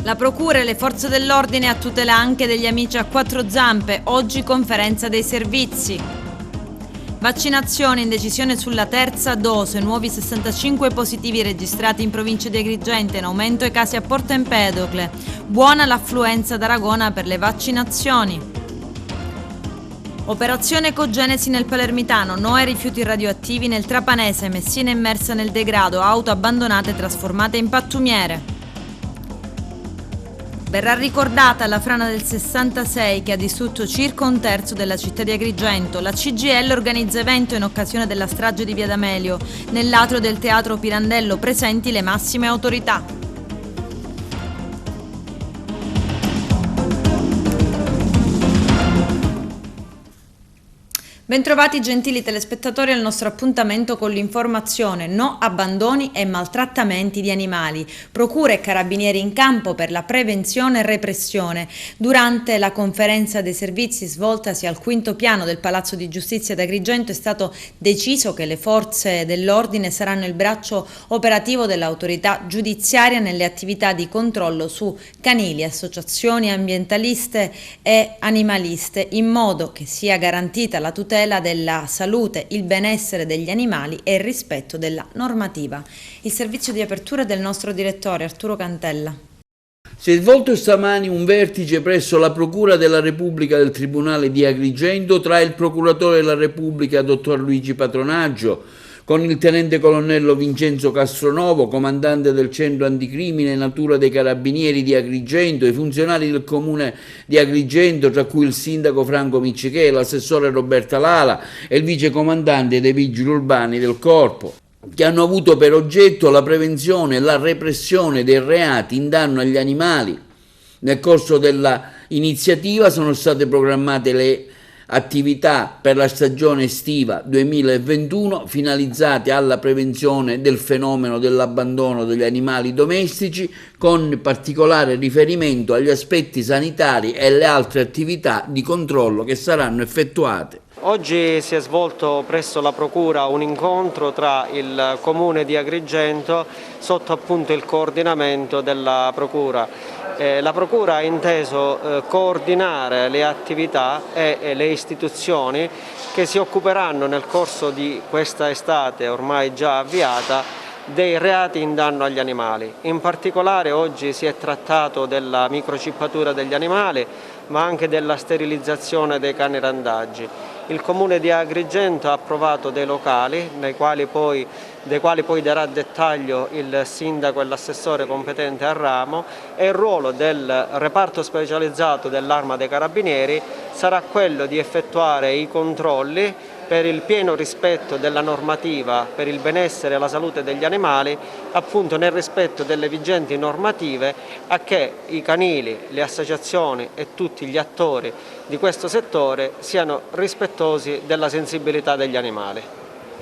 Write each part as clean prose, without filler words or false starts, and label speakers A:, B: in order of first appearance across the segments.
A: La Procura e le forze dell'ordine a tutela anche degli amici a quattro zampe, oggi conferenza dei servizi. Vaccinazione, indecisione sulla terza dose, nuovi 65 positivi registrati in provincia di Agrigento, in aumento i casi a Porto Empedocle. Buona l'affluenza ad Aragona per le vaccinazioni. Operazione Cogenesi nel Palermitano, no ai rifiuti radioattivi nel Trapanese, Messina immersa nel degrado, auto abbandonate trasformate in pattumiere. Verrà ricordata la frana del 66 che ha distrutto circa un terzo della città di Agrigento. La CGIL organizza evento in occasione della strage di Via D'Amelio. Nell'atrio del Teatro Pirandello presenti le massime autorità. Bentrovati gentili telespettatori al nostro appuntamento con l'informazione. No abbandoni e maltrattamenti di animali. Procura e carabinieri in campo per la prevenzione e repressione. Durante la conferenza dei servizi svoltasi al quinto piano del Palazzo di Giustizia d'Agrigento è stato deciso che le forze dell'ordine saranno il braccio operativo dell'autorità giudiziaria nelle attività di controllo su canili, associazioni ambientaliste e animaliste, in modo che sia garantita la tutela della salute, il benessere degli animali e il rispetto della normativa. Il servizio di apertura del nostro direttore Arturo Cantella.
B: Si è svolto stamani un vertice presso la Procura della Repubblica del Tribunale di Agrigento tra il Procuratore della Repubblica dottor Luigi Patronaggio con il Tenente Colonnello Vincenzo Castronovo, comandante del Centro Anticrimine Natura dei Carabinieri di Agrigento, i funzionari del Comune di Agrigento, tra cui il Sindaco Franco Miccichè, l'assessore Roberta Lala e il vicecomandante dei Vigili Urbani del Corpo, che hanno avuto per oggetto la prevenzione e la repressione dei reati in danno agli animali. Nel corso della iniziativa sono state programmate le attività per la stagione estiva 2021 finalizzate alla prevenzione del fenomeno dell'abbandono degli animali domestici, con particolare riferimento agli aspetti sanitari e alle altre attività di controllo che saranno effettuate.
C: Oggi si è svolto presso la Procura un incontro tra il Comune di Agrigento sotto appunto il coordinamento della Procura. La Procura ha inteso coordinare le attività e le istituzioni che si occuperanno nel corso di questa estate ormai già avviata dei reati in danno agli animali. In particolare oggi si è trattato della microchippatura degli animali, ma anche della sterilizzazione dei cani randaggi. Il Comune di Agrigento ha approvato dei locali dei quali poi darà dettaglio il sindaco e l'assessore competente al ramo, e il ruolo del reparto specializzato dell'Arma dei Carabinieri sarà quello di effettuare i controlli per il pieno rispetto della normativa per il benessere e la salute degli animali, appunto nel rispetto delle vigenti normative, a che i canili, le associazioni e tutti gli attori di questo settore siano rispettosi della sensibilità degli animali.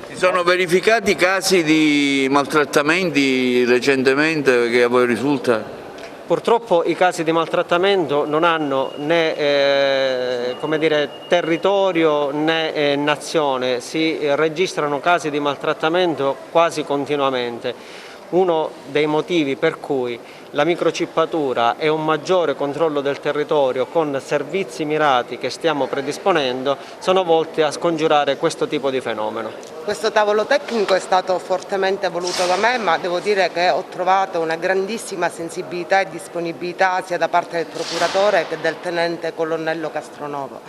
B: Si sono verificati casi di maltrattamenti recentemente che a voi risulta?
C: Purtroppo i casi di maltrattamento non hanno né territorio né nazione, si registrano casi di maltrattamento quasi continuamente. Uno dei motivi per cui la microchippatura e un maggiore controllo del territorio con servizi mirati che stiamo predisponendo sono volti a scongiurare questo tipo di fenomeno.
D: Questo tavolo tecnico è stato fortemente voluto da me, ma devo dire che ho trovato una grandissima sensibilità e disponibilità sia da parte del procuratore che del tenente colonnello Castronovo.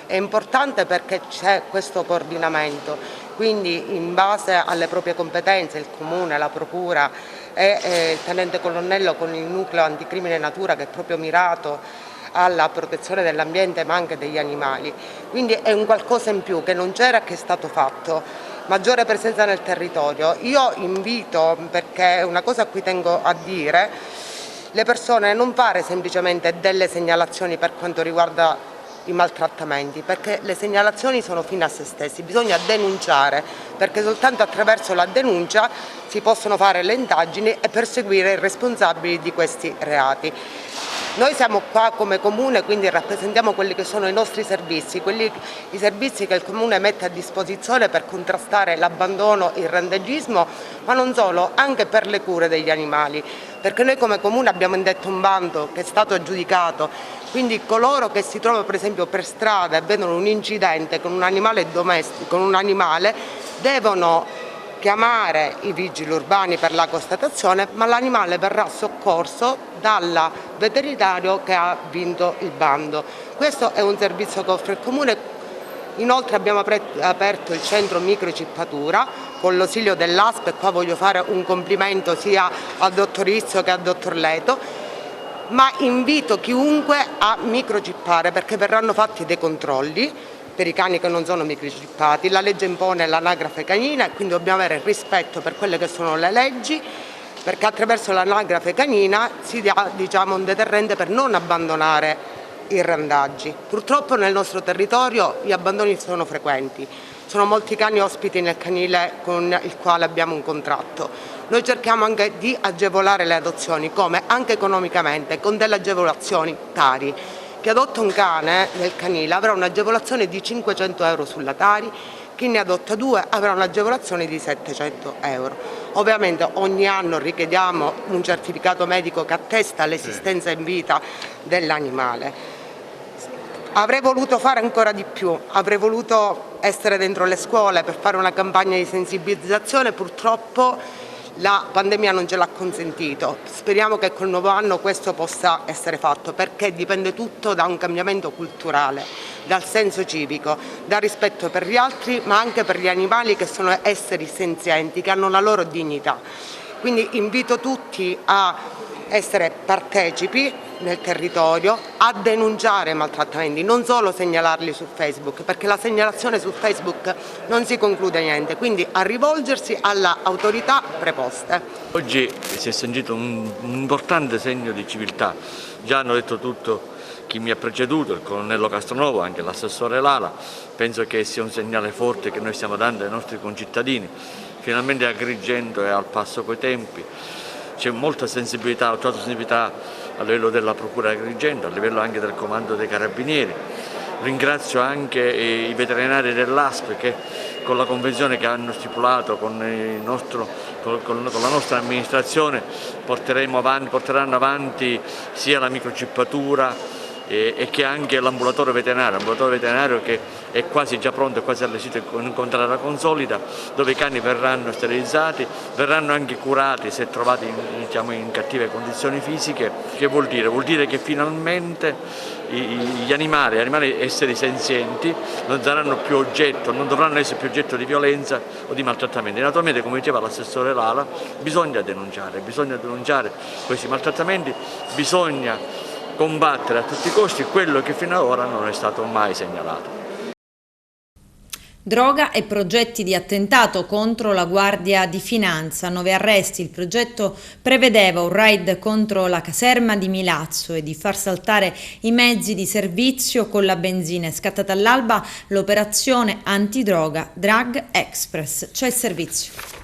D: È importante perché c'è questo coordinamento, quindi in base alle proprie competenze il Comune, la Procura e il tenente colonnello con il nucleo anticrimine natura che è proprio mirato alla protezione dell'ambiente ma anche degli animali. Quindi è un qualcosa in più che non c'era e che è stato fatto. Maggiore presenza nel territorio. Io invito, perché è una cosa a cui tengo a dire, le persone a non fare semplicemente delle segnalazioni per quanto riguarda i maltrattamenti, perché le segnalazioni sono fine a se stessi, bisogna denunciare, perché soltanto attraverso la denuncia si possono fare le indagini e perseguire i responsabili di questi reati. Noi siamo qua come Comune, quindi rappresentiamo quelli che sono i nostri servizi, i servizi che il Comune mette a disposizione per contrastare l'abbandono, il randagismo, ma non solo, anche per le cure degli animali, perché noi come Comune abbiamo indetto un bando che è stato aggiudicato, quindi coloro che si trovano per esempio per strada e vedono un incidente con un animale domestico, con un animale, devono chiamare i vigili urbani per la constatazione, ma l'animale verrà soccorso dal veterinario che ha vinto il bando. Questo è un servizio che offre il Comune. Inoltre abbiamo aperto il centro microchippatura con l'ausilio dell'ASP, e qua voglio fare un complimento sia al dottor Izzo che al dottor Leto, ma invito chiunque a microchippare perché verranno fatti dei controlli per i cani che non sono microchippati. La legge impone l'anagrafe canina e quindi dobbiamo avere rispetto per quelle che sono le leggi, perché attraverso l'anagrafe canina si dà un deterrente per non abbandonare i randaggi. Purtroppo nel nostro territorio gli abbandoni sono frequenti, sono molti cani ospiti nel canile con il quale abbiamo un contratto. Noi cerchiamo anche di agevolare le adozioni, come anche economicamente, con delle agevolazioni pari. Chi adotta un cane nel canile avrà un'agevolazione di 500 euro sulla Tari, chi ne adotta 2 avrà un'agevolazione di 700 euro. Ovviamente ogni anno richiediamo un certificato medico che attesta l'esistenza in vita dell'animale. Avrei voluto fare ancora di più, avrei voluto essere dentro le scuole per fare una campagna di sensibilizzazione, purtroppo la pandemia non ce l'ha consentito. Speriamo che col nuovo anno questo possa essere fatto, perché dipende tutto da un cambiamento culturale, dal senso civico, dal rispetto per gli altri, ma anche per gli animali che sono esseri senzienti, che hanno la loro dignità. Quindi invito tutti a essere partecipi nel territorio, a denunciare i maltrattamenti, non solo segnalarli su Facebook, perché la segnalazione su Facebook non si conclude niente, quindi a rivolgersi alle autorità preposte.
E: Oggi si è sentito un importante segno di civiltà, già hanno detto tutto chi mi ha preceduto, il colonnello Castronovo, anche l'assessore Lala. Penso che sia un segnale forte che noi stiamo dando ai nostri concittadini. Finalmente Agrigento è al passo coi tempi. C'è molta sensibilità, ho trovato sensibilità a livello della Procura di Agrigento, a livello anche del Comando dei Carabinieri. Ringrazio anche i veterinari dell'ASP che con la convenzione che hanno stipulato con la nostra amministrazione porteranno avanti sia la microchippatura e che anche l'ambulatorio veterinario che è quasi già pronto, è quasi all'esito di incontrare la consolida, dove i cani verranno sterilizzati, verranno anche curati se trovati in cattive condizioni fisiche. Che vuol dire? Vuol dire che finalmente gli animali esseri senzienti non dovranno essere più oggetto di violenza o di maltrattamenti. Naturalmente, come diceva l'assessore Lala, bisogna denunciare questi maltrattamenti, bisogna combattere a tutti i costi quello che fino ad ora non è stato mai segnalato.
A: Droga e progetti di attentato contro la Guardia di Finanza. 9 arresti. Il progetto prevedeva un raid contro la caserma di Milazzo e di far saltare i mezzi di servizio con la benzina. È scattata all'alba l'operazione antidroga Drug Express. C'è il servizio.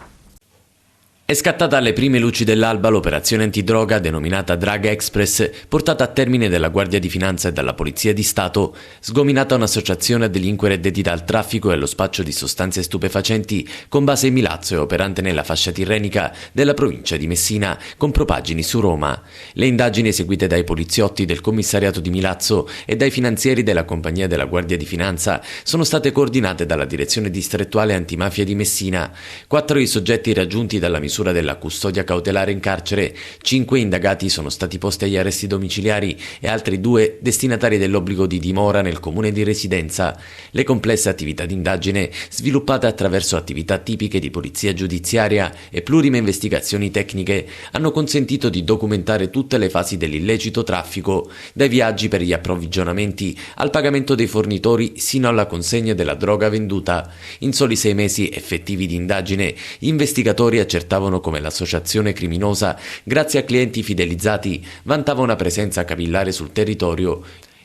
F: È scattata alle prime luci dell'alba l'operazione antidroga denominata Drug Express, portata a termine dalla Guardia di Finanza e dalla Polizia di Stato, sgominata un'associazione a delinquere dedita al traffico e allo spaccio di sostanze stupefacenti con base in Milazzo e operante nella fascia tirrenica della provincia di Messina, con propagini su Roma. Le indagini eseguite dai poliziotti del commissariato di Milazzo e dai finanzieri della compagnia della Guardia di Finanza sono state coordinate dalla Direzione Distrettuale Antimafia di Messina. 4 i soggetti raggiunti dalla misura della custodia cautelare in carcere, 5 indagati sono stati posti agli arresti domiciliari e altri 2 destinatari dell'obbligo di dimora nel comune di residenza. Le complesse attività di indagine, sviluppate attraverso attività tipiche di polizia giudiziaria e plurime investigazioni tecniche, hanno consentito di documentare tutte le fasi dell'illecito traffico, dai viaggi per gli approvvigionamenti al pagamento dei fornitori sino alla consegna della droga venduta. In soli 6 mesi effettivi di indagine, gli investigatori accertavano come l'associazione criminosa, grazie a clienti fidelizzati, vantava una presenza capillare sul territorio.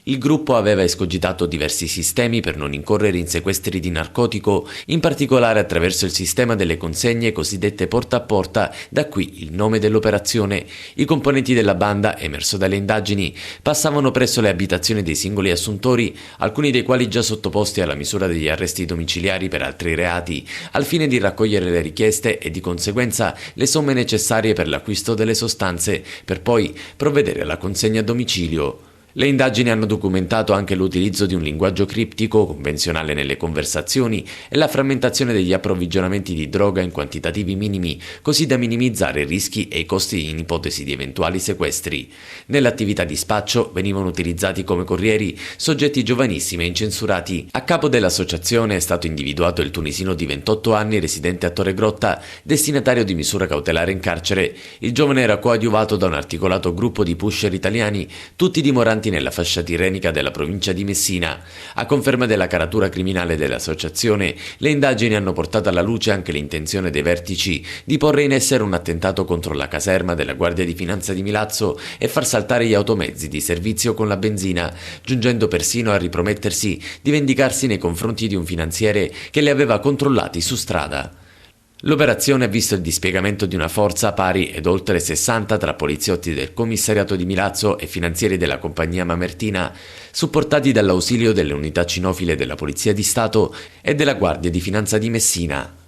F: Il gruppo aveva escogitato diversi sistemi per non incorrere in sequestri di narcotico, in particolare attraverso il sistema delle consegne cosiddette porta a porta, da qui il nome dell'operazione. I componenti della banda, emerso dalle indagini, passavano presso le abitazioni dei singoli assuntori, alcuni dei quali già sottoposti alla misura degli arresti domiciliari per altri reati, al fine di raccogliere le richieste e di conseguenza le somme necessarie per l'acquisto delle sostanze, per poi provvedere alla consegna a domicilio. Le indagini hanno documentato anche l'utilizzo di un linguaggio criptico convenzionale nelle conversazioni e la frammentazione degli approvvigionamenti di droga in quantitativi minimi, così da minimizzare i rischi e i costi in ipotesi di eventuali sequestri. Nell'attività di spaccio venivano utilizzati come corrieri soggetti giovanissimi e incensurati. A capo dell'associazione è stato individuato il tunisino di 28 anni residente a Torregrotta, destinatario di misura cautelare in carcere. Il giovane era coadiuvato da un articolato gruppo di pusher italiani, tutti dimoranti nella fascia tirrenica della provincia di Messina. A conferma della caratura criminale dell'associazione, le indagini hanno portato alla luce anche l'intenzione dei vertici di porre in essere un attentato contro la caserma della Guardia di Finanza di Milazzo e far saltare gli automezzi di servizio con la benzina, giungendo persino a ripromettersi di vendicarsi nei confronti di un finanziere che li aveva controllati su strada. L'operazione ha visto il dispiegamento di una forza pari ed oltre 60 tra poliziotti del commissariato di Milazzo e finanzieri della compagnia Mamertina, supportati dall'ausilio delle unità cinofile della Polizia di Stato e della Guardia di Finanza di Messina.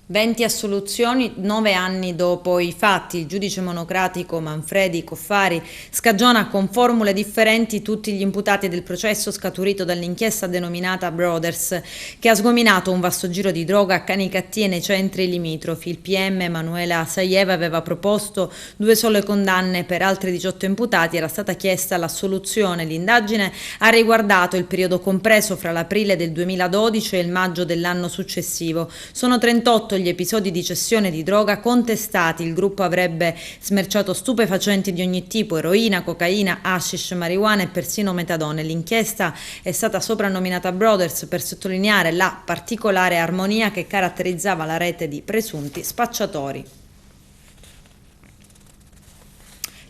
A: 20 assoluzioni 9 anni dopo i fatti. Il giudice monocratico Manfredi Coffari scagiona con formule differenti tutti gli imputati del processo scaturito dall'inchiesta denominata Brothers, che ha sgominato un vasto giro di droga a Canicattì e nei centri limitrofi. Il PM Emanuela Saieva aveva proposto 2 sole condanne per altri 18 imputati, era stata chiesta l'assoluzione. L'indagine ha riguardato il periodo compreso fra l'aprile del 2012 e il maggio dell'anno successivo. Sono 38 gli episodi di cessione di droga contestati. Il gruppo avrebbe smerciato stupefacenti di ogni tipo, eroina, cocaina, hashish, marijuana e persino metadone. L'inchiesta è stata soprannominata Brothers per sottolineare la particolare armonia che caratterizzava la rete di presunti spacciatori.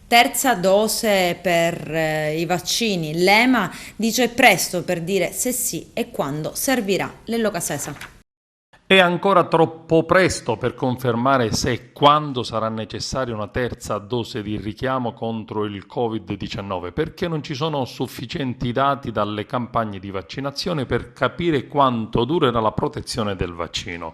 A: Terza dose per i vaccini. L'EMA dice presto per dire se sì e quando servirà. Lello Casesa.
G: È ancora troppo presto per confermare se e quando sarà necessaria una terza dose di richiamo contro il Covid-19, perché non ci sono sufficienti dati dalle campagne di vaccinazione per capire quanto durerà la protezione del vaccino.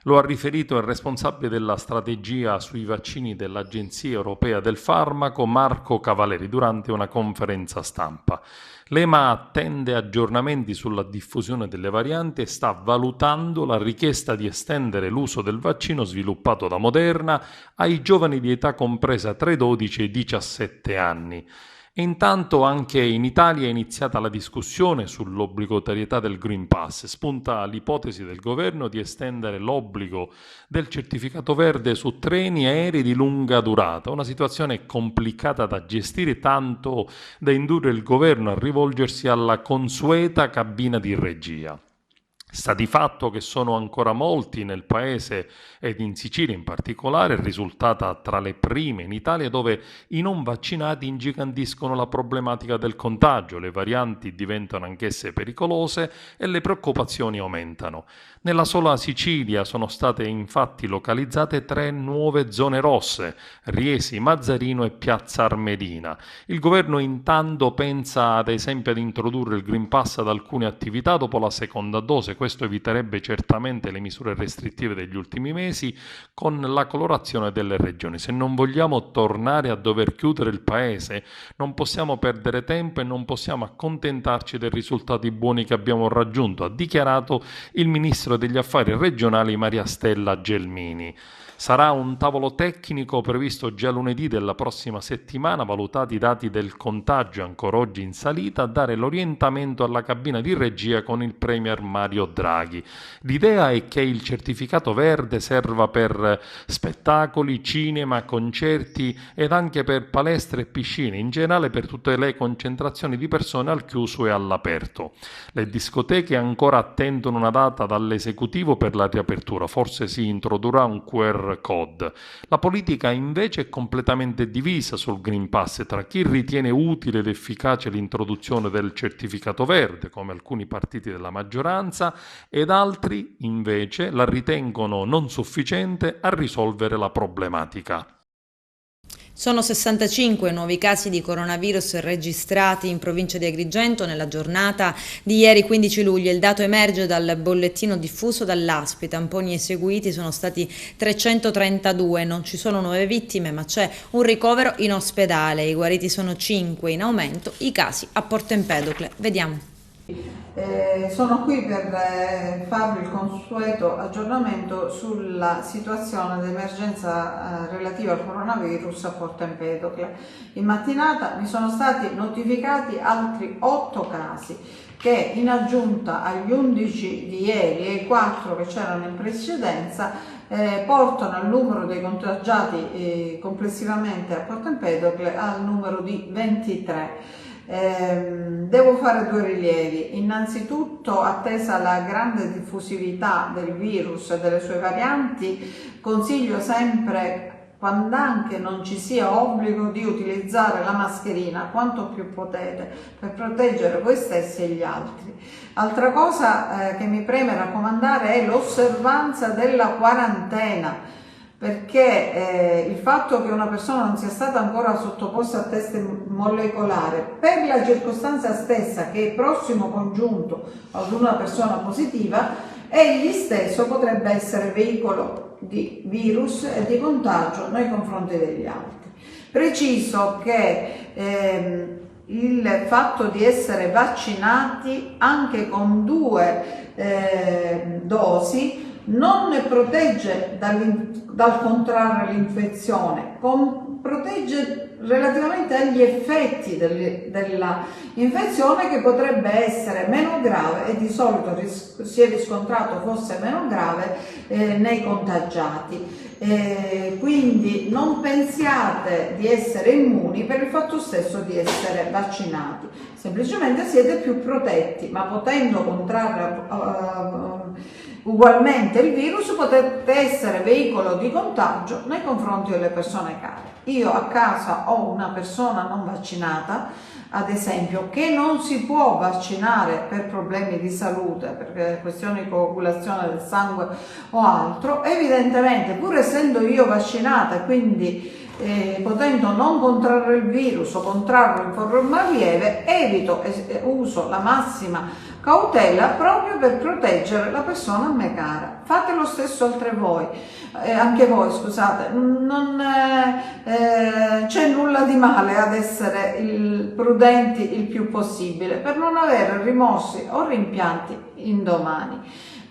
G: Lo ha riferito il responsabile della strategia sui vaccini dell'Agenzia Europea del Farmaco, Marco Cavaleri, durante una conferenza stampa. L'EMA attende aggiornamenti sulla diffusione delle varianti e sta valutando la richiesta di estendere l'uso del vaccino sviluppato da Moderna ai giovani di età compresa tra i 12 e i 17 anni. E intanto anche in Italia è iniziata la discussione sull'obbligatorietà del Green Pass. Spunta l'ipotesi del governo di estendere l'obbligo del certificato verde su treni e aerei di lunga durata, una situazione complicata da gestire, tanto da indurre il governo a rivolgersi alla consueta cabina di regia. Sta di fatto che sono ancora molti nel paese ed in Sicilia in particolare, è risultata tra le prime in Italia, dove i non vaccinati ingigantescono la problematica del contagio, le varianti diventano anch'esse pericolose e le preoccupazioni aumentano. Nella sola Sicilia sono state infatti localizzate 3 nuove zone rosse, Riesi, Mazzarino e Piazza Armerina. Il governo intanto pensa ad esempio ad introdurre il Green Pass ad alcune attività dopo la seconda dose. Questo eviterebbe certamente le misure restrittive degli ultimi mesi con la colorazione delle regioni. Se non vogliamo tornare a dover chiudere il paese, non possiamo perdere tempo e non possiamo accontentarci dei risultati buoni che abbiamo raggiunto, ha dichiarato il ministro degli affari regionali Maria Stella Gelmini. Sarà un tavolo tecnico previsto già lunedì della prossima settimana, valutati i dati del contagio ancora oggi in salita, a dare l'orientamento alla cabina di regia con il premier Mario Draghi. L'idea è che il certificato verde serva per spettacoli, cinema, concerti ed anche per palestre e piscine, in generale per tutte le concentrazioni di persone al chiuso e all'aperto. Le discoteche ancora attendono una data dall'esecutivo per la riapertura, forse si introdurrà un QR code. La politica invece è completamente divisa sul Green Pass tra chi ritiene utile ed efficace l'introduzione del certificato verde, come alcuni partiti della maggioranza, ed altri invece la ritengono non sufficiente a risolvere la problematica.
A: Sono 65 nuovi casi di coronavirus registrati in provincia di Agrigento nella giornata di ieri 15 luglio. Il dato emerge dal bollettino diffuso dall'ASP. I tamponi eseguiti sono stati 332. Non ci sono nuove vittime, ma c'è un ricovero in ospedale. I guariti sono 5, in aumento i casi a Porto Empedocle. Vediamo.
H: Sono qui per farvi il consueto aggiornamento sulla situazione d'emergenza relativa al coronavirus a Porto Empedocle. In mattinata mi sono stati notificati altri 8 casi che, in aggiunta agli 11 di ieri e ai 4 che c'erano in precedenza, portano il numero dei contagiati complessivamente a Porto Empedocle al numero di 23. Devo fare 2 rilievi. Innanzitutto, attesa la grande diffusività del virus e delle sue varianti, consiglio sempre, quando anche non ci sia obbligo, di utilizzare la mascherina quanto più potete per proteggere voi stessi e gli altri. Altra cosa che mi preme raccomandare è l'osservanza della quarantena, perché il fatto che una persona non sia stata ancora sottoposta a test molecolare, per la circostanza stessa che è prossimo congiunto ad una persona positiva, egli stesso potrebbe essere veicolo di virus e di contagio nei confronti degli altri. Preciso che il fatto di essere vaccinati anche con 2 dosi non ne protegge dal contrarre l'infezione, protegge relativamente agli effetti della infezione, che potrebbe essere meno grave e di solito si è riscontrato fosse meno grave nei contagiati. Quindi non pensiate di essere immuni per il fatto stesso di essere vaccinati, semplicemente siete più protetti, ma potendo contrarre ugualmente il virus potete essere veicolo di contagio nei confronti delle persone care. Io a casa ho una persona non vaccinata, ad esempio, che non si può vaccinare per problemi di salute, per questioni di coagulazione del sangue o altro. Evidentemente, pur essendo io vaccinata e quindi potendo non contrarre il virus o contrarlo in forma lieve, evito e uso la massima cautela proprio per proteggere la persona a me cara. Fate lo stesso anche voi, scusate, non c'è nulla di male ad essere prudenti il più possibile per non avere rimorsi o rimpianti indomani.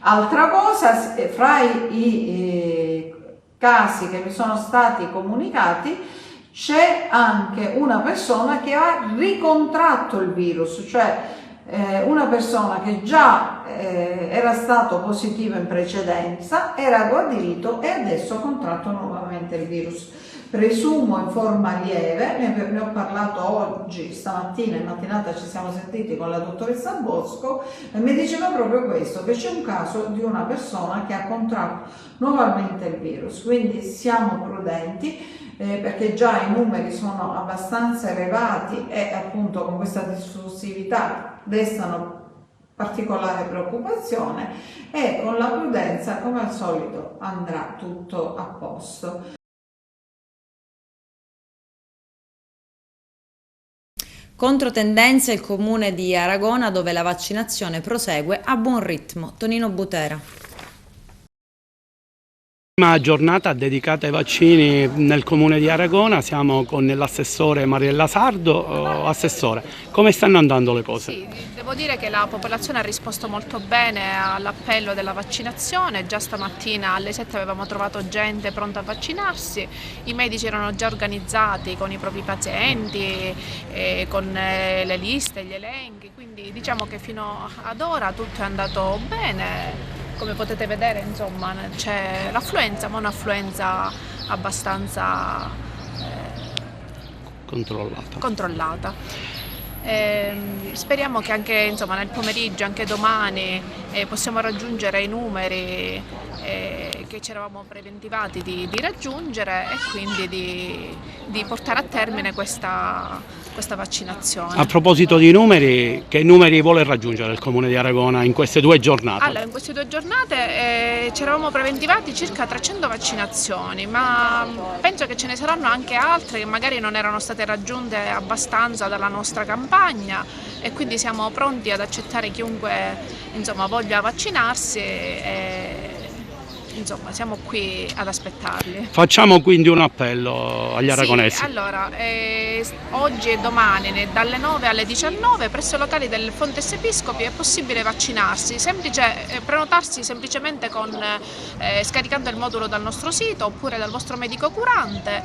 H: Altra cosa, fra i casi che mi sono stati comunicati, c'è anche una persona che ha ricontratto il virus, cioè una persona che già era stato positivo in precedenza, era guarito e adesso ha contratto nuovamente il virus. Presumo in forma lieve, ne ho parlato oggi, stamattina in mattinata ci siamo sentiti con la dottoressa Bosco e mi diceva proprio questo, che c'è un caso di una persona che ha contratto nuovamente il virus, quindi siamo prudenti. Perché già i numeri sono abbastanza elevati e appunto con questa diffusività destano particolare preoccupazione, e con la prudenza come al solito andrà tutto a posto.
A: Controtendenza il comune di Aragona, dove la vaccinazione prosegue a buon ritmo. Tonino Butera.
I: Una giornata dedicata ai vaccini nel comune di Aragona, siamo con l'assessore Mariella Sardo. Assessore, come stanno andando le cose?
J: Sì, devo dire che la popolazione ha risposto molto bene all'appello della vaccinazione. Già stamattina alle 7 avevamo trovato gente pronta a vaccinarsi, i medici erano già organizzati con i propri pazienti, con le liste, gli elenchi, quindi diciamo che fino ad ora tutto è andato bene. Come potete vedere, insomma, c'è l'affluenza, ma un'affluenza abbastanza controllata. Speriamo che anche, insomma, nel pomeriggio, anche domani, possiamo raggiungere i numeri che ci eravamo preventivati di raggiungere e quindi di portare a termine questa vaccinazione.
I: A proposito di numeri, che numeri vuole raggiungere il Comune di Aragona in queste 2 giornate?
J: Allora, in queste 2 giornate ci eravamo preventivati circa 300 vaccinazioni, ma penso che ce ne saranno anche altre che magari non erano state raggiunte abbastanza dalla nostra campagna e quindi siamo pronti ad accettare chiunque, insomma, voglia vaccinarsi. Insomma, siamo qui ad aspettarli.
I: Facciamo quindi un appello agli aragonesi.
J: Sì, allora, oggi e domani dalle 9 alle 19 presso i locali del Fontes Episcopi è possibile vaccinarsi, prenotarsi semplicemente scaricando il modulo dal nostro sito oppure dal vostro medico curante,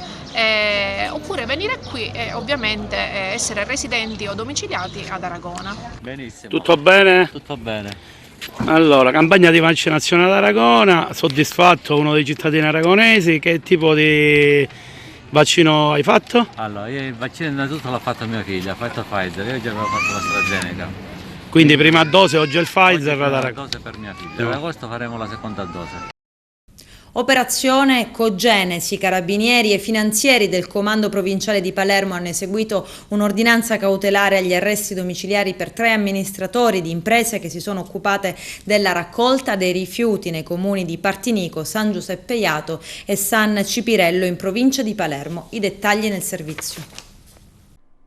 J: oppure venire qui e ovviamente essere residenti o domiciliati ad Aragona.
K: Benissimo.
I: Tutto bene?
K: Tutto bene.
I: Allora, campagna di vaccinazione ad Aragona, soddisfatto uno dei cittadini aragonesi. Che tipo di vaccino hai fatto?
K: Allora, io il vaccino innanzitutto l'ha fatto mio figlio, ha fatto Pfizer, io già avevo fatto l'AstraZeneca.
I: Quindi prima dose, oggi è il Pfizer ad
K: La
I: Aragona.
K: dose per mia figlia, ad agosto faremo la seconda dose.
A: Operazione Cogenesi, carabinieri e finanzieri del Comando Provinciale di Palermo hanno eseguito un'ordinanza cautelare agli arresti domiciliari per 3 amministratori di imprese che si sono occupate della raccolta dei rifiuti nei comuni di Partinico, San Giuseppe Jato e San Cipirello in provincia di Palermo. I dettagli nel servizio.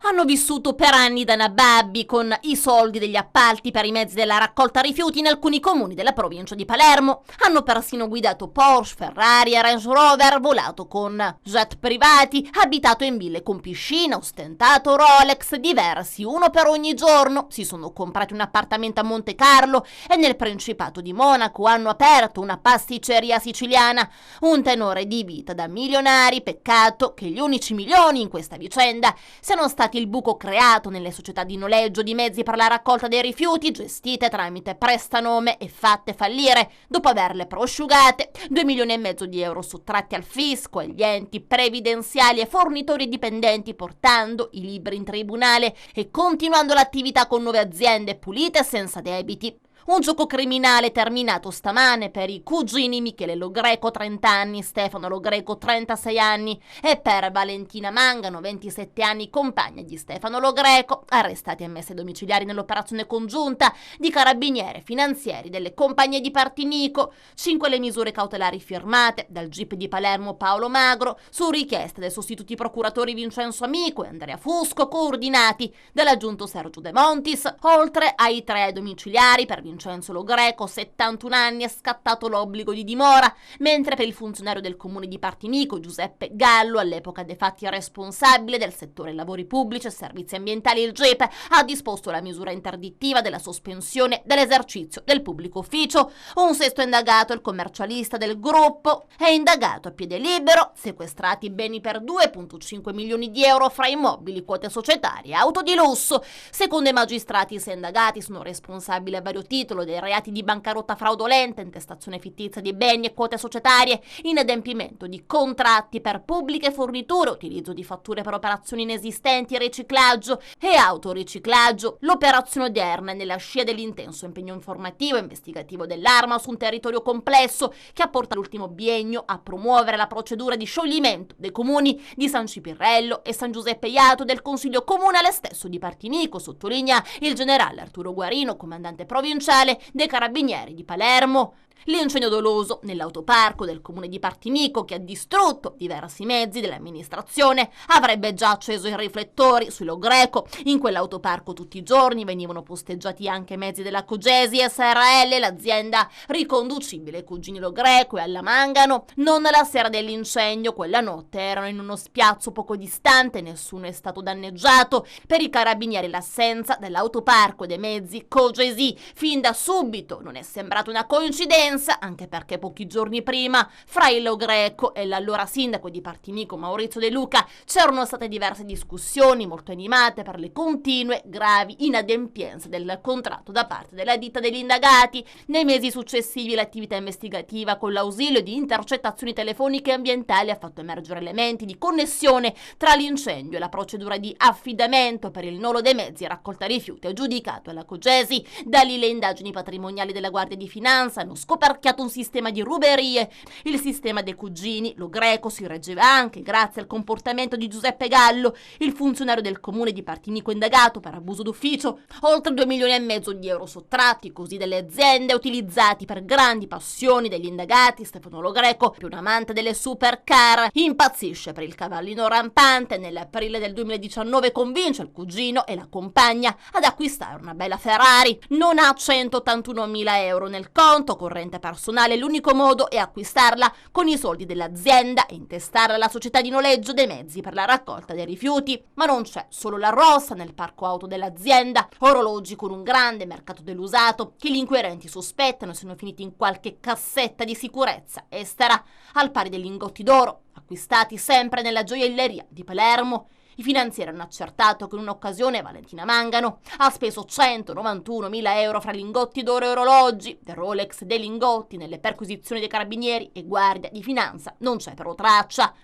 L: Hanno vissuto per anni da nababbi con i soldi degli appalti per i mezzi della raccolta rifiuti in alcuni comuni della provincia di Palermo. Hanno persino guidato Porsche, Ferrari e Range Rover, volato con jet privati, abitato in ville con piscina, ostentato Rolex diversi, uno per ogni giorno. Si sono comprati un appartamento a Monte Carlo e nel Principato di Monaco hanno aperto una pasticceria siciliana. Un tenore di vita da milionari, peccato che gli unici milioni in questa vicenda siano stati il buco creato nelle società di noleggio di mezzi per la raccolta dei rifiuti gestite tramite prestanome e fatte fallire dopo averle prosciugate. 2,5 milioni di euro sottratti al fisco, agli enti previdenziali e fornitori dipendenti, portando i libri in tribunale e continuando l'attività con nuove aziende pulite e senza debiti. Un gioco criminale terminato stamane per i cugini Michele Lo Greco, 30 anni, Stefano Lo Greco, 36 anni, e per Valentina Mangano, 27 anni, compagna di Stefano Lo Greco, arrestati e messi domiciliari nell'operazione congiunta di carabinieri finanzieri delle compagnie di Partinico. 5 le misure cautelari firmate dal GIP di Palermo Paolo Magro su richiesta dei sostituti procuratori Vincenzo Amico e Andrea Fusco, coordinati dall'aggiunto Sergio De Montis, oltre ai 3 domiciliari per Vincenzo Lo Greco, 71 anni, è scattato l'obbligo di dimora, mentre per il funzionario del comune di Partinico Giuseppe Gallo, all'epoca dei fatti responsabile del settore lavori pubblici e servizi ambientali, il GIP ha disposto la misura interdittiva della sospensione dell'esercizio del pubblico ufficio. Un sesto indagato, il commercialista del gruppo, è indagato a piede libero, sequestrati beni per 2,5 milioni di euro fra immobili, quote societarie e auto di lusso. Secondo i magistrati, i 6 indagati sono responsabili a vario titolo dei reati di bancarotta fraudolenta, intestazione fittizia di beni e quote societarie, inadempimento di contratti per pubbliche forniture, utilizzo di fatture per operazioni inesistenti, riciclaggio e autoriciclaggio. L'operazione odierna è nella scia dell'intenso impegno informativo e investigativo dell'Arma su un territorio complesso che ha portato l'ultimo biennio a promuovere la procedura di scioglimento dei comuni di San Cipirello e San Giuseppe Jato del Consiglio Comunale stesso di Partinico, sottolinea il generale Arturo Guarino, comandante provinciale dei Carabinieri di Palermo. L'incendio doloso nell'autoparco del comune di Partinico, che ha distrutto diversi mezzi dell'amministrazione, avrebbe già acceso i riflettori su Lo Greco. In quell'autoparco tutti i giorni venivano posteggiati anche mezzi della Cogesi SRL, l'azienda riconducibile ai cugini Lo Greco e alla Mangano. Non la sera dell'incendio, quella notte erano in uno spiazzo poco distante, nessuno è stato danneggiato. Per i carabinieri l'assenza dell'autoparco e dei mezzi Cogesi fin da subito non è sembrata una coincidenza, anche perché pochi giorni prima fra il Lo Greco e l'allora sindaco di Partinico Maurizio De Luca c'erano state diverse discussioni molto animate per le continue gravi inadempienze del contratto da parte della ditta degli indagati. Nei mesi successivi l'attività investigativa con l'ausilio di intercettazioni telefoniche e ambientali ha fatto emergere elementi di connessione tra l'incendio e la procedura di affidamento per il nolo dei mezzi e raccolta rifiuti aggiudicato alla Cogesi. Da lì le indagini patrimoniali della Guardia di Finanza hanno scoperchiato un sistema di ruberie. Il sistema dei cugini Lo Greco si reggeva anche grazie al comportamento di Giuseppe Gallo, il funzionario del comune di Partinico indagato per abuso d'ufficio. Oltre 2,5 milioni di euro sottratti così dalle aziende utilizzati per grandi passioni degli indagati. Stefano Lo Greco, più un amante delle supercar, impazzisce per il cavallino rampante. Nell'aprile del 2019 convince il cugino e la compagna ad acquistare una bella Ferrari. Non ha 181.000 euro nel conto corrente personale, l'unico modo è acquistarla con i soldi dell'azienda e intestarla alla società di noleggio dei mezzi per la raccolta dei rifiuti. Ma non c'è solo la rossa nel parco auto dell'azienda. Orologi con un grande mercato dell'usato che gli inquirenti sospettano siano finiti in qualche cassetta di sicurezza estera, al pari dei lingotti d'oro acquistati sempre nella gioielleria di Palermo. I finanzieri hanno accertato che in un'occasione Valentina Mangano ha speso 191.000 euro fra lingotti d'oro e orologi. Del Rolex dei lingotti nelle perquisizioni dei carabinieri e Guardia di Finanza non c'è però traccia.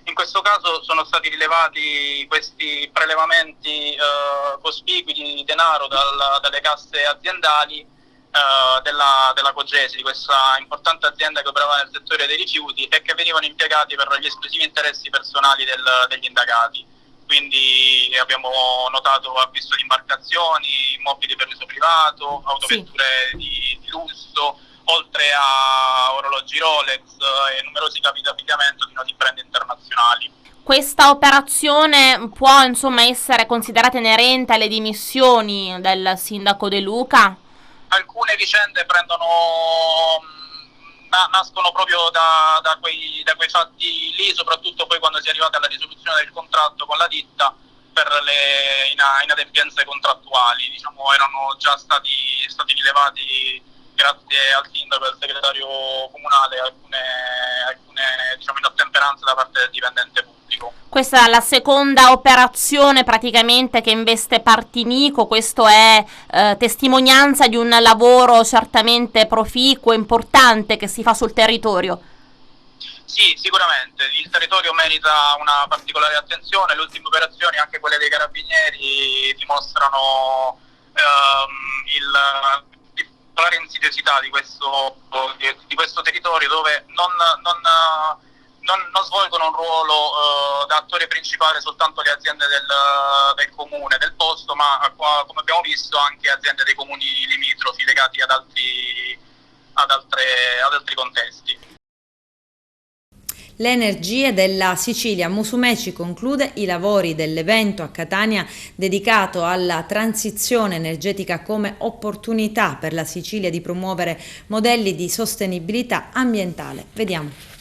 M: In questo caso sono stati rilevati questi prelevamenti cospicui di denaro dalle casse aziendali della Cogesi, di questa importante azienda che operava nel settore dei rifiuti e che venivano impiegati per gli esclusivi interessi personali degli indagati. Quindi abbiamo notato acquisto di imbarcazioni, mobili per uso privato, autovetture di lusso, oltre a orologi Rolex e numerosi capi di abbigliamento di noti brand internazionali.
N: Questa operazione può insomma essere considerata inerente alle dimissioni del sindaco De Luca?
M: Alcune vicende nascono proprio da quei fatti lì, soprattutto poi quando si è arrivati alla risoluzione del contratto con la ditta per le inadempienze contrattuali. Diciamo, erano già stati rilevati grazie al sindaco e al segretario comunale alcune diciamo, inottemperanze da parte del dipendente pubblico.
N: Questa è la seconda operazione praticamente che investe Partinico. Questo è testimonianza di un lavoro certamente proficuo e importante che si fa sul territorio.
M: Sì, sicuramente. Il territorio merita una particolare attenzione. Le ultime operazioni, anche quelle dei carabinieri, dimostrano la particolare insidiosità di questo territorio, dove non svolgono un ruolo da attore principale soltanto le aziende del comune, del posto, ma come abbiamo visto anche aziende dei comuni limitrofi legati ad altri contesti.
A: Le energie della Sicilia. Musumeci conclude i lavori dell'evento a Catania dedicato alla transizione energetica come opportunità per la Sicilia di promuovere modelli di sostenibilità ambientale. Vediamo.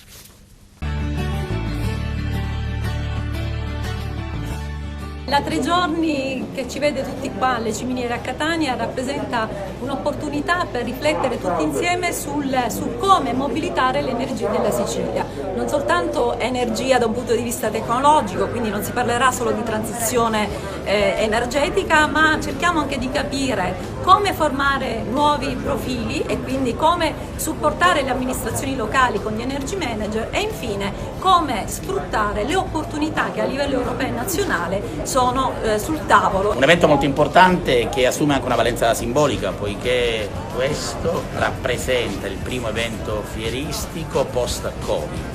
O: La 3 giorni che ci vede tutti qua alle Ciminiere a Catania rappresenta un'opportunità per riflettere tutti insieme su come mobilitare l'energia della Sicilia. Non soltanto energia da un punto di vista tecnologico, quindi non si parlerà solo di transizione energetica, ma cerchiamo anche di capire come formare nuovi profili e quindi come supportare le amministrazioni locali con gli energy manager e infine come sfruttare le opportunità che a livello europeo e nazionale sono sul tavolo.
P: Un evento molto importante che assume anche una valenza simbolica, poiché questo rappresenta il primo evento fieristico post-Covid.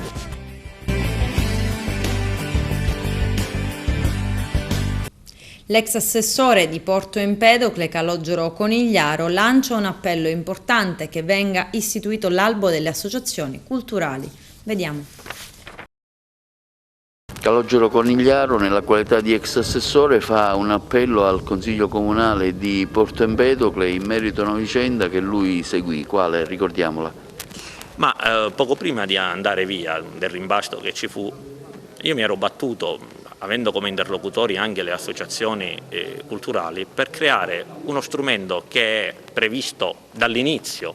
A: L'ex assessore di Porto Empedocle, Calogero Conigliaro, lancia un appello importante che venga istituito l'albo delle associazioni culturali. Vediamo.
B: Calogero Conigliaro, nella qualità di ex assessore, fa un appello al Consiglio Comunale di Porto Empedocle in merito a una vicenda che lui seguì. Quale? Ricordiamola.
Q: Ma poco prima di andare via del rimpasto che ci fu, io mi ero battuto, avendo come interlocutori anche le associazioni culturali, per creare uno strumento che è previsto dall'inizio,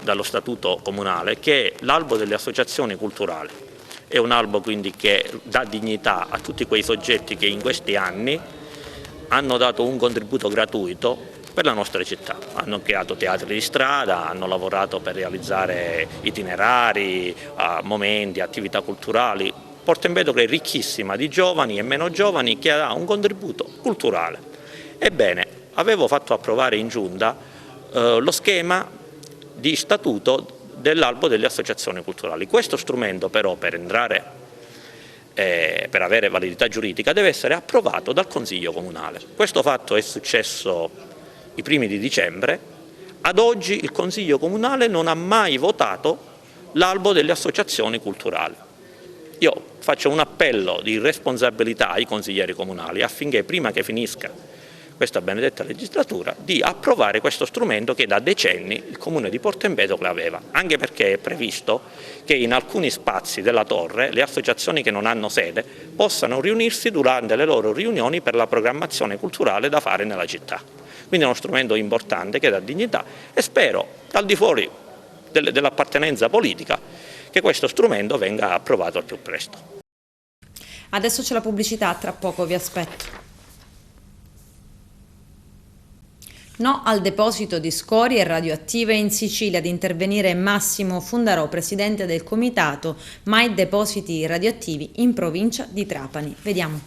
Q: dallo Statuto Comunale, che è l'albo delle associazioni culturali. È un albo quindi che dà dignità a tutti quei soggetti che in questi anni hanno dato un contributo gratuito per la nostra città. Hanno creato teatri di strada, hanno lavorato per realizzare itinerari, momenti, attività culturali. Porto Empedocle è ricchissima di giovani e meno giovani che ha un contributo culturale. Ebbene, avevo fatto approvare in giunta lo schema di statuto dell'albo delle associazioni culturali. Questo strumento però per avere validità giuridica deve essere approvato dal Consiglio Comunale. Questo fatto è successo i primi di dicembre. Ad oggi il Consiglio Comunale non ha mai votato l'albo delle associazioni culturali. Io faccio un appello di responsabilità ai consiglieri comunali affinché prima che finisca questa benedetta legislatura di approvare questo strumento che da decenni il Comune di Porto Empedocle aveva, anche perché è previsto che in alcuni spazi della torre le associazioni che non hanno sede possano riunirsi durante le loro riunioni per la programmazione culturale da fare nella città. Quindi è uno strumento importante che dà dignità e spero, al di fuori dell'appartenenza politica, che questo strumento venga approvato al più presto.
A: Adesso c'è la pubblicità, tra poco vi aspetto. No al deposito di scorie radioattive in Sicilia. Ad intervenire Massimo Fundarò, presidente del comitato Mai Depositi Radioattivi in provincia di Trapani. Vediamo.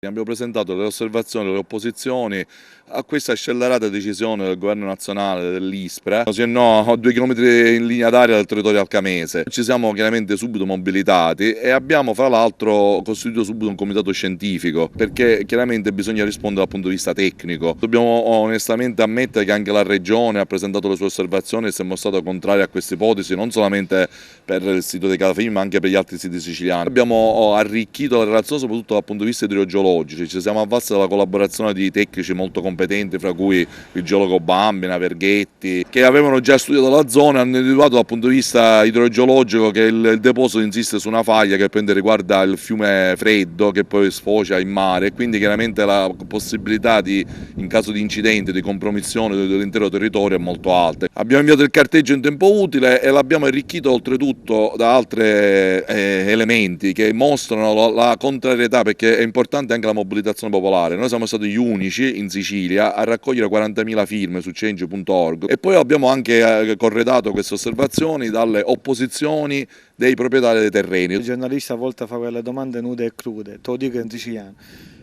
R: Abbiamo presentato le osservazioni e le opposizioni a questa scellerata decisione del governo nazionale dell'ISPRA, se no a 2 chilometri in linea d'aria del territorio alcamese. Ci siamo chiaramente subito mobilitati e abbiamo fra l'altro costituito subito un comitato scientifico, perché chiaramente bisogna rispondere dal punto di vista tecnico. Dobbiamo onestamente ammettere che anche la Regione ha presentato le sue osservazioni e si è mostrata contraria a queste ipotesi, non solamente per il sito dei Calafini ma anche per gli altri siti siciliani. Abbiamo arricchito la relazione soprattutto dal punto di vista idrogeologico, ci siamo avvalsi della collaborazione di tecnici molto competenti, fra cui il geologo Bambina, Verghetti, che avevano già studiato la zona e hanno individuato dal punto di vista idrogeologico che il deposito insiste su una faglia che poi riguarda il fiume Freddo che poi sfocia in mare, e quindi chiaramente la possibilità in caso di incidente, di compromissione dell'intero territorio è molto alta. Abbiamo inviato il carteggio in tempo utile e l'abbiamo arricchito oltretutto da altri elementi che mostrano la contrarietà, perché è importante anche la mobilitazione popolare. Noi siamo stati gli unici in Sicilia a raccogliere 40.000 firme su change.org e poi abbiamo anche corredato queste osservazioni dalle opposizioni dei proprietari dei terreni.
S: Il giornalista a volte fa quelle domande nude e crude, te lo dico in siciliano,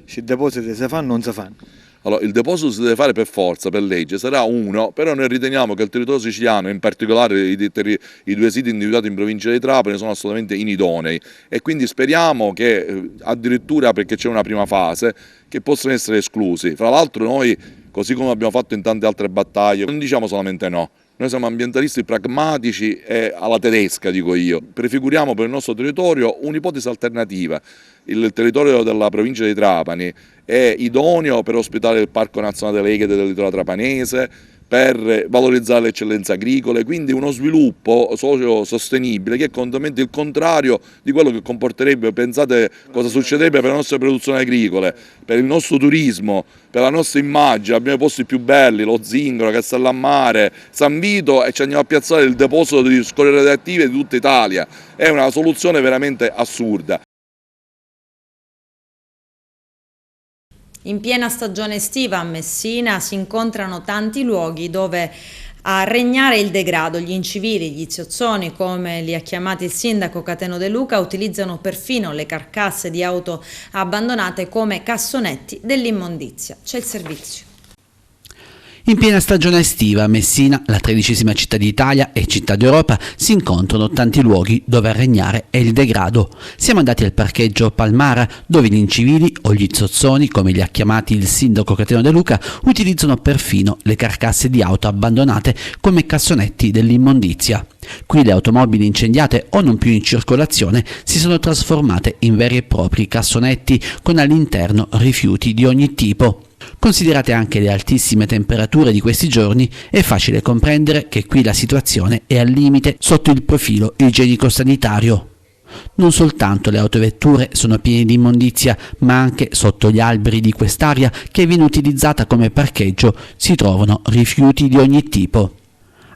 S: se i depositi si fanno o non si fanno.
R: Allora, il deposito si deve fare per forza, per legge, sarà uno, però noi riteniamo che il territorio siciliano, in particolare i 2 siti individuati in provincia di Trapani, sono assolutamente inidonei e quindi speriamo che addirittura, perché c'è una prima fase, che possano essere esclusi. Fra l'altro noi, così come abbiamo fatto in tante altre battaglie, non diciamo solamente no. Noi siamo ambientalisti pragmatici e alla tedesca, dico io. Prefiguriamo per il nostro territorio un'ipotesi alternativa. Il territorio della provincia di Trapani è idoneo per ospitare il Parco Nazionale delle Eghe del litorale trapanese, per valorizzare le eccellenze agricole, quindi uno sviluppo socio-sostenibile che è completamente il contrario di quello che comporterebbe, pensate cosa succederebbe per le nostre produzioni agricole, per il nostro turismo, per la nostra immagine. Abbiamo i posti più belli, lo Zingaro, Castellammare, San Vito, e ci andiamo a piazzare il deposito di scorie radioattive di tutta Italia. È una soluzione veramente assurda.
A: In piena stagione estiva a Messina si incontrano tanti luoghi dove a regnare il degrado. Gli incivili, gli ziozzoni, come li ha chiamati il sindaco Cateno De Luca, utilizzano perfino le carcasse di auto abbandonate come cassonetti dell'immondizia. C'è il servizio.
T: In piena stagione estiva a Messina, la 13ª città d'Italia e città d'Europa, si incontrano tanti luoghi dove a regnare è il degrado. Siamo andati al parcheggio Palmara, dove gli incivili o gli zozzoni, come li ha chiamati il sindaco Cateno De Luca, utilizzano perfino le carcasse di auto abbandonate come cassonetti dell'immondizia. Qui le automobili incendiate o non più in circolazione si sono trasformate in veri e propri cassonetti con all'interno rifiuti di ogni tipo. Considerate anche le altissime temperature di questi giorni, è facile comprendere che qui la situazione è al limite sotto il profilo igienico-sanitario. Non soltanto le autovetture sono piene di immondizia, ma anche sotto gli alberi di quest'area che viene utilizzata come parcheggio si trovano rifiuti di ogni tipo.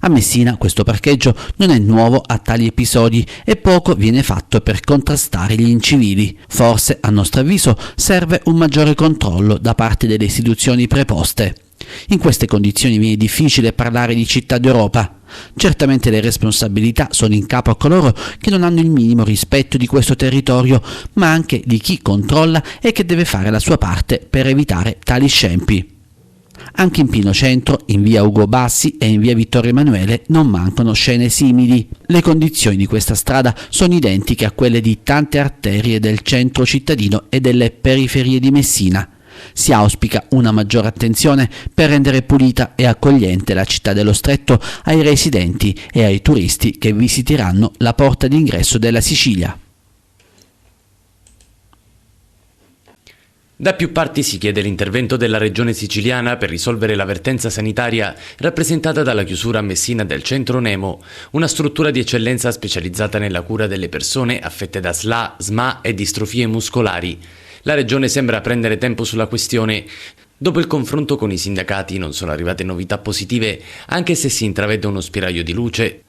T: A Messina questo parcheggio non è nuovo a tali episodi e poco viene fatto per contrastare gli incivili. Forse, a nostro avviso, serve un maggiore controllo da parte delle istituzioni preposte. In queste condizioni viene difficile parlare di città d'Europa. Certamente le responsabilità sono in capo a coloro che non hanno il minimo rispetto di questo territorio, ma anche di chi controlla e che deve fare la sua parte per evitare tali scempi. Anche in pieno centro, in via Ugo Bassi e in via Vittorio Emanuele non mancano scene simili. Le condizioni di questa strada sono identiche a quelle di tante arterie del centro cittadino e delle periferie di Messina. Si auspica una maggiore attenzione per rendere pulita e accogliente la città dello Stretto ai residenti e ai turisti che visiteranno la porta d'ingresso della Sicilia.
F: Da più parti si chiede l'intervento della regione siciliana per risolvere la vertenza sanitaria rappresentata dalla chiusura a Messina del centro Nemo, una struttura di eccellenza specializzata nella cura delle persone affette da SLA, SMA e distrofie muscolari. La regione sembra prendere tempo sulla questione. Dopo il confronto con i sindacati non sono arrivate novità positive, anche se si intravede uno spiraglio di luce.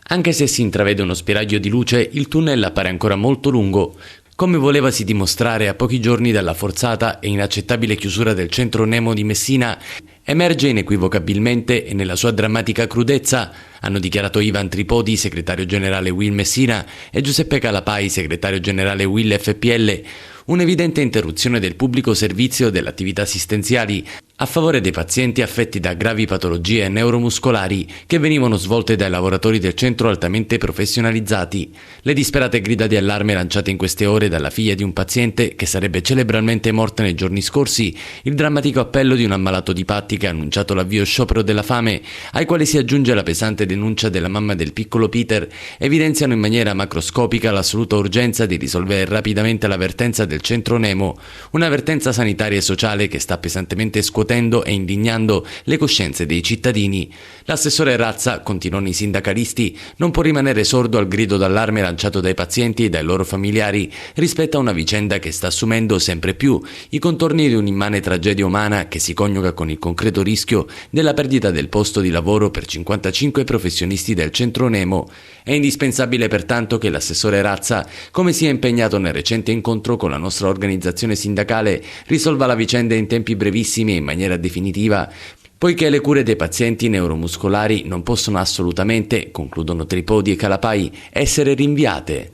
F: Il tunnel appare ancora molto lungo. Come volevasi dimostrare a pochi giorni dalla forzata e inaccettabile chiusura del centro Nemo di Messina, emerge inequivocabilmente e nella sua drammatica crudezza, hanno dichiarato Ivan Tripodi, segretario generale UIL Messina, e Giuseppe Calapai, segretario generale UIL FPL, un'evidente interruzione del pubblico servizio delle attività assistenziali a favore dei pazienti affetti da gravi patologie neuromuscolari che venivano svolte dai lavoratori del centro altamente professionalizzati. Le disperate grida di allarme lanciate in queste ore dalla figlia di un paziente che sarebbe cerebralmente morta nei giorni scorsi, il drammatico appello di un ammalato di Patti che ha annunciato l'avvio sciopero della fame, ai quali si aggiunge la pesante denuncia della mamma del piccolo Peter, evidenziano in maniera macroscopica l'assoluta urgenza di risolvere rapidamente la vertenza del centro Nemo, una vertenza sanitaria e sociale che sta pesantemente scuotendo e indignando le coscienze dei cittadini. L'assessore Razza, continuano i sindacalisti, non può rimanere sordo al grido d'allarme lanciato dai pazienti e dai loro familiari rispetto a una vicenda che sta assumendo sempre più i contorni di un'immane tragedia umana che si coniuga con il concreto rischio della perdita del posto di lavoro per 55 professionisti del centro Nemo. È indispensabile pertanto che l'assessore Razza, come si è impegnato nel recente incontro con la nostra organizzazione sindacale, risolva la vicenda in tempi brevissimi e in maniera definitiva, poiché le cure dei pazienti neuromuscolari non possono assolutamente, concludono Tripodi e Calapai, essere rinviate.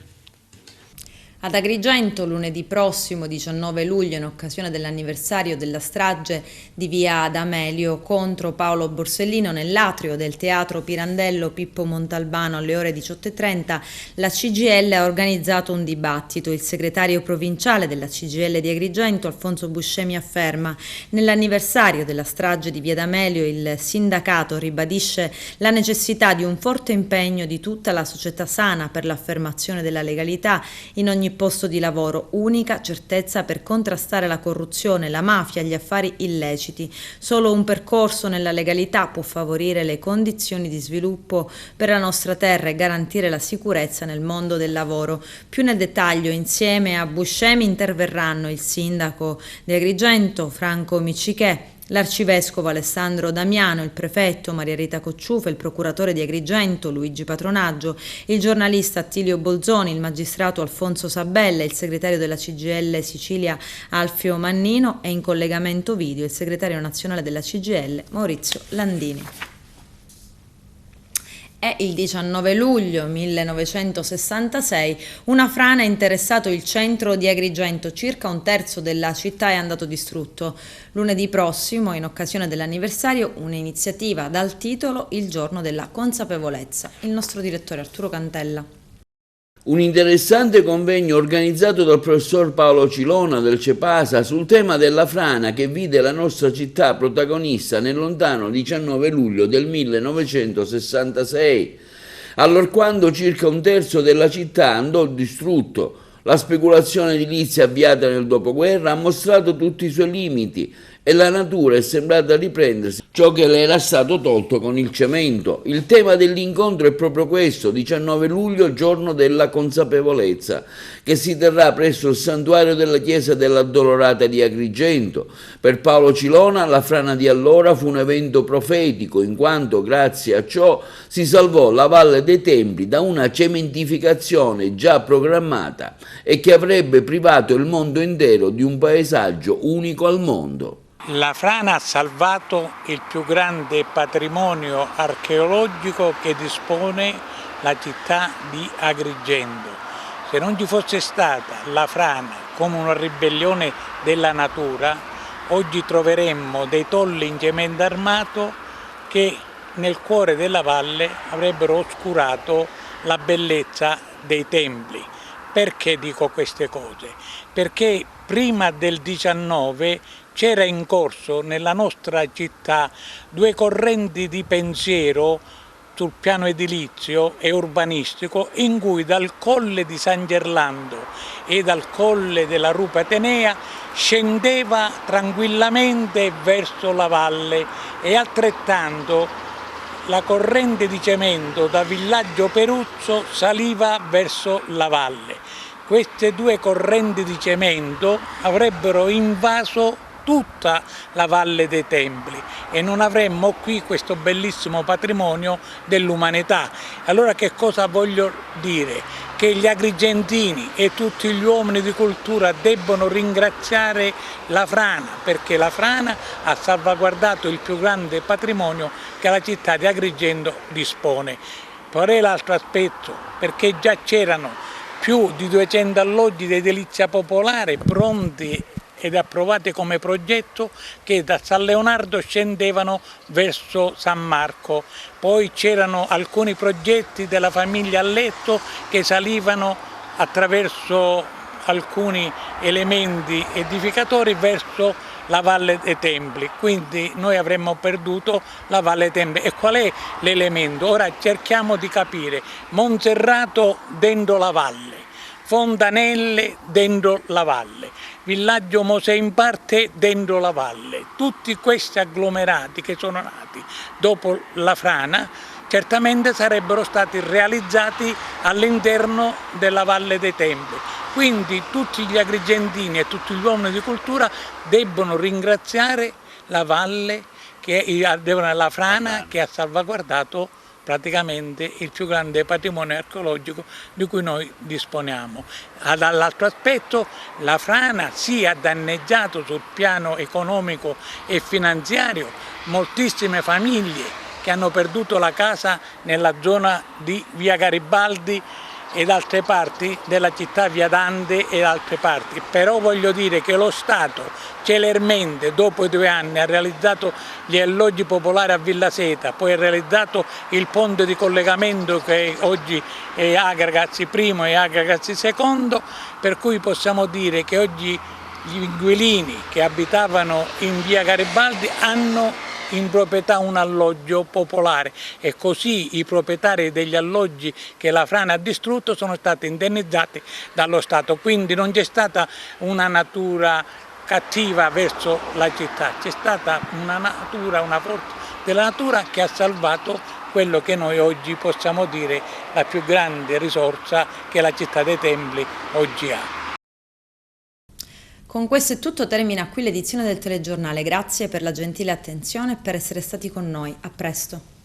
A: Ad Agrigento, lunedì prossimo, 19 luglio, in occasione dell'anniversario della strage di via D'Amelio contro Paolo Borsellino, nell'atrio del Teatro Pirandello Pippo Montalbano alle ore 18:30, la CGIL ha organizzato un dibattito. Il segretario provinciale della CGIL di Agrigento, Alfonso Buscemi, afferma: nell'anniversario della strage di via D'Amelio il sindacato ribadisce la necessità di un forte impegno di tutta la società sana per l'affermazione della legalità in ogni posto di lavoro, unica certezza per contrastare la corruzione, la mafia, gli affari illeciti. Solo un percorso nella legalità può favorire le condizioni di sviluppo per la nostra terra e garantire la sicurezza nel mondo del lavoro. Più nel dettaglio, insieme a Buscemi interverranno il sindaco di Agrigento, Franco Miccichè, l'arcivescovo Alessandro Damiano, il prefetto Maria Rita Cocciufa, il procuratore di Agrigento Luigi Patronaggio, il giornalista Attilio Bolzoni, il magistrato Alfonso Sabella, il segretario della CGIL Sicilia Alfio Mannino e in collegamento video il segretario nazionale della CGIL Maurizio Landini. È il 19 luglio 1966 una frana ha interessato il centro di Agrigento, circa un terzo della città è andato distrutto. Lunedì prossimo, in occasione dell'anniversario, un'iniziativa dal titolo Il giorno della consapevolezza. Il nostro direttore Arturo Cantella.
B: Un interessante convegno organizzato dal professor Paolo Cilona del CEPASA sul tema della frana che vide la nostra città protagonista nel lontano 19 luglio del 1966, allorquando circa un terzo della città andò distrutto. La speculazione edilizia avviata nel dopoguerra ha mostrato tutti i suoi limiti e la natura è sembrata riprendersi ciò che le era stato tolto con il cemento. Il tema dell'incontro è proprio questo, 19 luglio, giorno della consapevolezza, che si terrà presso il santuario della chiesa dell'Addolorata di Agrigento. Per Paolo Cilona la frana di allora fu un evento profetico, in quanto grazie a ciò si salvò la Valle dei Templi da una cementificazione già programmata e che avrebbe privato il mondo intero di un paesaggio unico al mondo.
U: La frana ha salvato il più grande patrimonio archeologico che dispone la città di Agrigento. Se non ci fosse stata la frana come una ribellione della natura, oggi troveremmo dei tolli in cemento armato che nel cuore della valle avrebbero oscurato la bellezza dei templi. Perché dico queste cose? Perché prima del 19 c'era in corso nella nostra città due correnti di pensiero sul piano edilizio e urbanistico in cui dal colle di San Gerlando e dal colle della Rupe Atenea scendeva tranquillamente verso la valle e altrettanto la corrente di cemento da Villaggio Peruzzo saliva verso la valle. Queste due correnti di cemento avrebbero invaso tutta la Valle dei Templi e non avremmo qui questo bellissimo patrimonio dell'umanità. Allora che cosa voglio dire? Che gli agrigentini e tutti gli uomini di cultura debbono ringraziare la frana, perché la frana ha salvaguardato il più grande patrimonio che la città di Agrigento dispone. Poi l'altro aspetto, perché già c'erano più di 200 alloggi di edilizia popolare pronti ed approvati come progetto che da San Leonardo scendevano verso San Marco. Poi c'erano alcuni progetti della famiglia Alletto che salivano attraverso alcuni elementi edificatori verso la Valle dei Templi, quindi noi avremmo perduto la Valle dei Templi. E qual è l'elemento? Ora cerchiamo di capire. Monserrato dentro la valle, Fontanelle dentro la valle, Villaggio Mosè in parte dentro la valle. Tutti questi agglomerati che sono nati dopo la frana certamente sarebbero stati realizzati all'interno della Valle dei Templi. Quindi tutti gli agrigentini e tutti gli uomini di cultura debbono ringraziare la valle, la frana che ha salvaguardato praticamente il più grande patrimonio archeologico di cui noi disponiamo. Dall'altro aspetto la frana sì ha danneggiato sul piano economico e finanziario moltissime famiglie che hanno perduto la casa nella zona di Via Garibaldi ed altre parti della città Via Dante e altre parti, però voglio dire che lo Stato celermente dopo i 2 anni ha realizzato gli alloggi popolari a Villa Seta, poi ha realizzato il ponte di collegamento che oggi è Agragazzi I e Agragazzi II, per cui possiamo dire che oggi gli inquilini che abitavano in Via Garibaldi hanno in proprietà un alloggio popolare e così i proprietari degli alloggi che la frana ha distrutto sono stati indennizzati dallo Stato, quindi non c'è stata una natura cattiva verso la città, c'è stata una forza della natura che ha salvato quello che noi oggi possiamo dire la più grande risorsa che la città dei Templi oggi ha.
A: Con questo è tutto, termina qui l'edizione del telegiornale. Grazie per la gentile attenzione e per essere stati con noi. A presto.